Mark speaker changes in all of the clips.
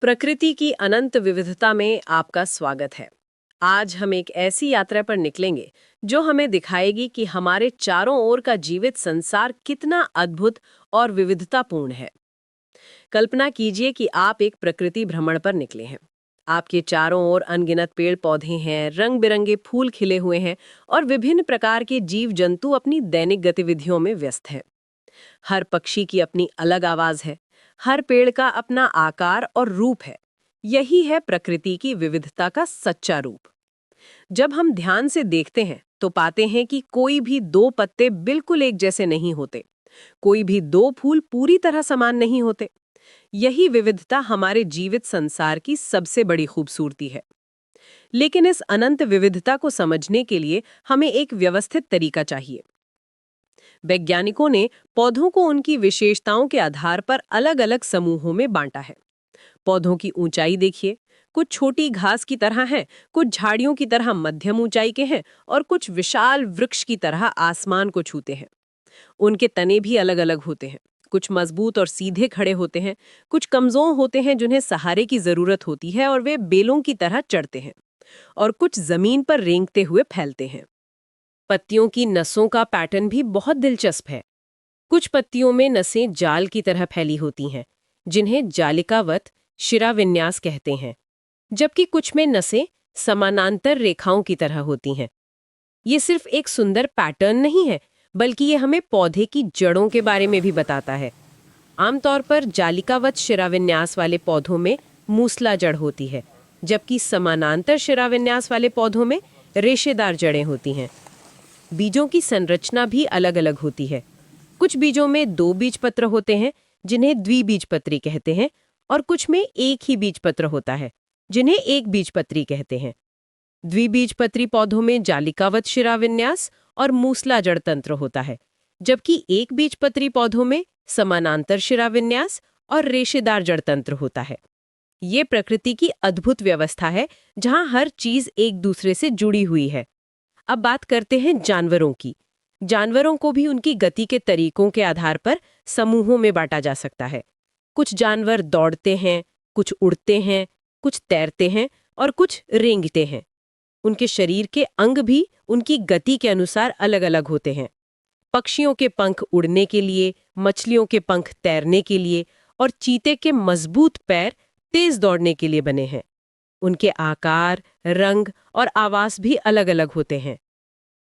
Speaker 1: प्रकृति की अनंत विविधता में आपका स्वागत है। आज हम एक ऐसी यात्रा पर निकलेंगे जो हमें दिखाएगी कि हमारे चारों ओर का जीवित संसार कितना अद्भुत और विविधतापूर्ण है। कल्पना कीजिए कि आप एक प्रकृति भ्रमण पर निकले हैं। आपके चारों ओर अनगिनत पेड़ पौधे हैं, रंग बिरंगे फूल खिले हुए हैं और विभिन्न प्रकार के जीव जंतु अपनी दैनिक गतिविधियों में व्यस्त हैं। हर पक्षी की अपनी अलग आवाज है, हर पेड़ का अपना आकार और रूप है। यही है प्रकृति की विविधता का सच्चा रूप। जब हम ध्यान से देखते हैं तो पाते हैं कि कोई भी दो पत्ते बिल्कुल एक जैसे नहीं होते, कोई भी दो फूल पूरी तरह समान नहीं होते। यही विविधता हमारे जीवित संसार की सबसे बड़ी खूबसूरती है। लेकिन इस अनंत विविधता को समझने के लिए हमें एक व्यवस्थित तरीका चाहिए। वैज्ञानिकों ने पौधों को उनकी विशेषताओं के आधार पर अलग-अलग समूहों में बांटा है। पौधों की ऊंचाई देखिए, कुछ छोटी घास की तरह हैं, कुछ झाड़ियों की तरह मध्यम ऊंचाई के हैं और कुछ विशाल वृक्ष की तरह आसमान को छूते हैं। उनके तने भी अलग-अलग होते हैं, कुछ मजबूत और सीधे खड़े होते हैं, कुछ कमजोर होते हैं जिन्हें सहारे की जरूरत होती है और वे बेलों की तरह चढ़ते हैं, और कुछ जमीन पर रेंगते हुए फैलते हैं। पत्तियों की नसों का पैटर्न भी बहुत दिलचस्प है। कुछ पत्तियों में नसें जाल की तरह फैली होती हैं, जिन्हें जालिकावत शिराविन्यास कहते हैं, जबकि कुछ में नसें समानांतर रेखाओं की तरह होती हैं। ये सिर्फ एक सुंदर पैटर्न नहीं है, बल्कि ये हमें पौधे की जड़ों के बारे में भी बताता है। आमतौर पर जालिकावत शिराविन्यास वाले पौधों में मूसला जड़ होती है, जबकि समानांतर शिराविन्यास वाले पौधों में रेशेदार जड़ें होती हैं। बीजों की संरचना भी अलग अलग होती है। कुछ बीजों में दो बीजपत्र होते हैं, जिन्हें द्विबीजपत्री कहते हैं, और कुछ में एक ही बीजपत्र होता है, जिन्हें एक बीजपत्री कहते हैं। द्विबीजपत्री पौधों में जालिकावत शिराविन्यास और मूसला जड़ तंत्र होता है, जबकि एक बीजपत्री पौधों में समानांतर शिराविन्यास और रेशेदार जड़ तंत्र होता है। ये प्रकृति की अद्भुत व्यवस्था है, जहां हर चीज एक दूसरे से जुड़ी हुई है। अब बात करते हैं जानवरों की। जानवरों को भी उनकी गति के तरीकों के आधार पर समूहों में बांटा जा सकता है। कुछ जानवर दौड़ते हैं, कुछ उड़ते हैं, कुछ तैरते हैं और कुछ रेंगते हैं। उनके शरीर के अंग भी उनकी गति के अनुसार अलग-अलग होते हैं। पक्षियों के पंख उड़ने के लिए, मछलियों के पंख तैरने के लिए और चीते के मजबूत पैर तेज दौड़ने के लिए बने हैं। उनके आकार, रंग और आवाज भी अलग-अलग होते हैं।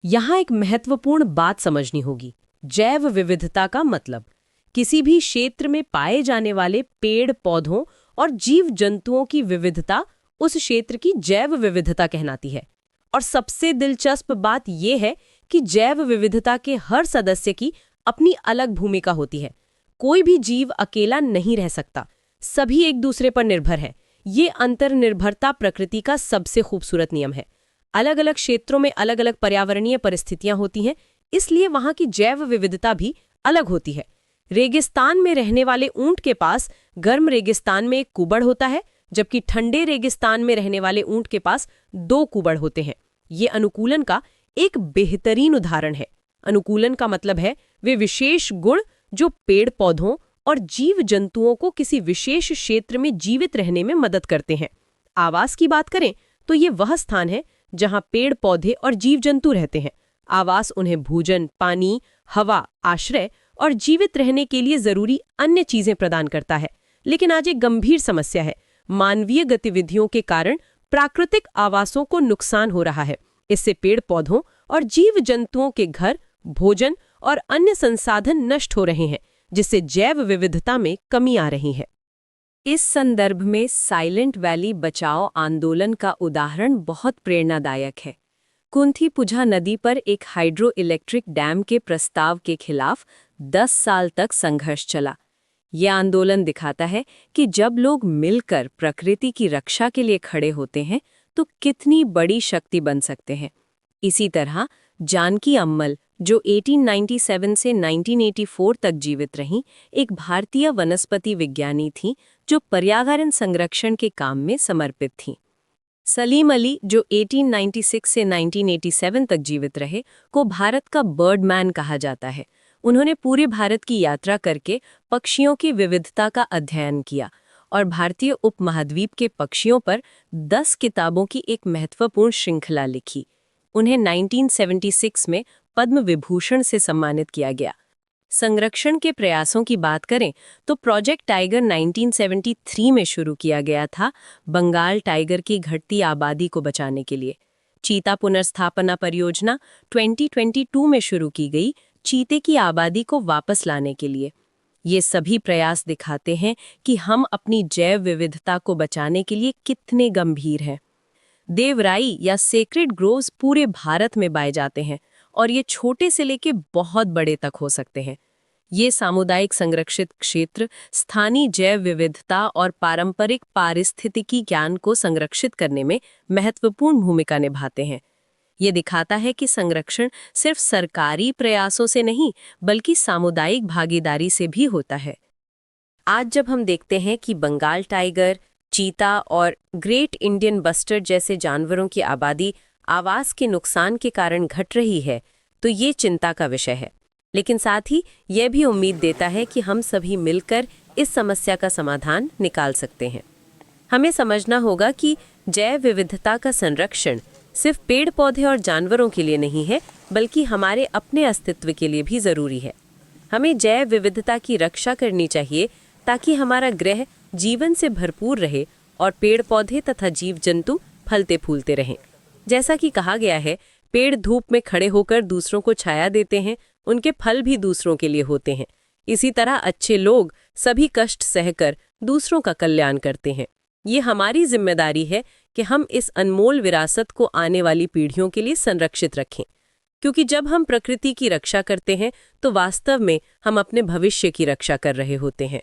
Speaker 1: यहाँ एक महत्वपूर्ण बात समझनी होगी। जैव विविधता का मतलब किसी भी क्षेत्र में पाए जाने वाले पेड़, पौधों और जीव जंतुओं की विविधता उस क्षेत्र की जैव विविधता कहलाती है। और सबसे दिलचस्प बात यह है कि जैव विविधता के हर सदस्य की अपनी अलग भूमिका होती है। कोई भी जीव अकेला नहीं रह सकता, सभी एक दूसरे पर निर्भर है। ये अंतर्निर्भरता प्रकृति का सबसे खूबसूरत नियम है। अलग अलग क्षेत्रों में अलग अलग पर्यावरणीय परिस्थितियां होती हैं, इसलिए वहां की जैव विविधता भी अलग होती है। रेगिस्तान में रहने वाले ऊंट के पास गर्म रेगिस्तान में एक कुबड़ होता है, जबकि ठंडे रेगिस्तान में रहने वाले ऊंट के पास दो कुबड़ होते हैं। ये अनुकूलन का एक बेहतरीन उदाहरण है। अनुकूलन का मतलब है वे विशेष गुण जो पेड़ पौधों और जीव जंतुओं को किसी विशेष क्षेत्र में जीवित रहने में मदद करते हैं। आवास की बात करें तो ये वह स्थान है जहां पेड़ पौधे और जीव जंतु रहते हैं। आवास उन्हें भोजन, पानी, हवा, आश्रय और जीवित रहने के लिए जरूरी अन्य चीजें प्रदान करता है। लेकिन आज एक गंभीर समस्या है। मानवीय गतिविधियों के कारण प्राकृतिक आवासों को नुकसान हो रहा है। इससे पेड़ पौधों और जीव जंतुओं के घर, भोजन और अन्य संसाधन नष्ट हो रहे हैं, जिससे जैव विविधता में कमी आ रही है। इस संदर्भ में साइलेंट वैली बचाओ आंदोलन का उदाहरण बहुत प्रेरणादायक है। कुंथीपुझा नदी पर एक हाइड्रो इलेक्ट्रिक डैम के प्रस्ताव के खिलाफ 10 साल तक संघर्ष चला। यह आंदोलन दिखाता है कि जब लोग मिलकर प्रकृति की रक्षा के लिए खड़े होते हैं तो कितनी बड़ी शक्ति बन सकते हैं। इसी तरह जानकी अम्मल, जो 1897 से 1984 तक जीवित रहीं, एक भारतीय वनस्पति विज्ञानी थीं जो पर्यावरण संरक्षण के काम में समर्पित थीं। सलीम अली, जो 1896 से 1987 तक जीवित रहे, को भारत का बर्डमैन कहा जाता है। उन्होंने पूरे भारत की यात्रा करके पक्षियों की विविधता का अध्ययन किया और भारतीय उपमहाद्वीप के पक्षियों पर 10 किताबों की एक महत्वपूर्ण श्रृंखला लिखी। उन्हें 1976 में पद्म विभूषण से सम्मानित किया गया। संरक्षण के प्रयासों की बात करें तो प्रोजेक्ट टाइगर 1973 में शुरू किया गया था, बंगाल टाइगर की घटती आबादी को बचाने के लिए। चीता पुनर्स्थापना परियोजना 2022 में शुरू की गई, चीते की आबादी को वापस लाने के लिए। ये सभी प्रयास दिखाते हैं कि हम अपनी जैव विविधता को बचाने के लिए कितने गंभीर हैं। देवराई या सेक्रेड ग्रोव्स पूरे भारत में पाए जाते हैं और ये छोटे से लेके बहुत बड़े तक हो सकते हैं। ये सामुदायिक संरक्षित क्षेत्र स्थानीय जैव विविधता और पारंपरिक पारिस्थितिकी ज्ञान को संरक्षित करने में महत्वपूर्ण भूमिका निभाते हैं। ये दिखाता है कि संरक्षण सिर्फ सरकारी प्रयासों से नहीं, बल्कि सामुदायिक भागीदारी से भी होता है। आज जब हम देखते हैं कि बंगाल टाइगर, चीता और ग्रेट इंडियन बस्टर्ड जैसे जानवरों की आबादी आवास के नुकसान के कारण घट रही है, तो ये चिंता का विषय है। लेकिन साथ ही यह भी उम्मीद देता है कि हम सभी मिलकर इस समस्या का समाधान निकाल सकते हैं। हमें समझना होगा कि जैव विविधता का संरक्षण सिर्फ पेड़ पौधे और जानवरों के लिए नहीं है, बल्कि हमारे अपने अस्तित्व के लिए भी जरूरी है। हमें जैव विविधता की रक्षा करनी चाहिए ताकि हमारा ग्रह जीवन से भरपूर रहे और पेड़ पौधे तथा जीव जंतु फलते फूलते रहें। जैसा कि कहा गया है, पेड़ धूप में खड़े होकर दूसरों को छाया देते हैं, उनके फल भी दूसरों के लिए होते हैं। इसी तरह अच्छे लोग सभी कष्ट सहकर दूसरों का कल्याण करते हैं। ये हमारी जिम्मेदारी है कि हम इस अनमोल विरासत को आने वाली पीढ़ियों के लिए संरक्षित रखें, क्योंकि जब हम प्रकृति की रक्षा करते हैं तो वास्तव में हम अपने भविष्य की रक्षा कर रहे होते हैं।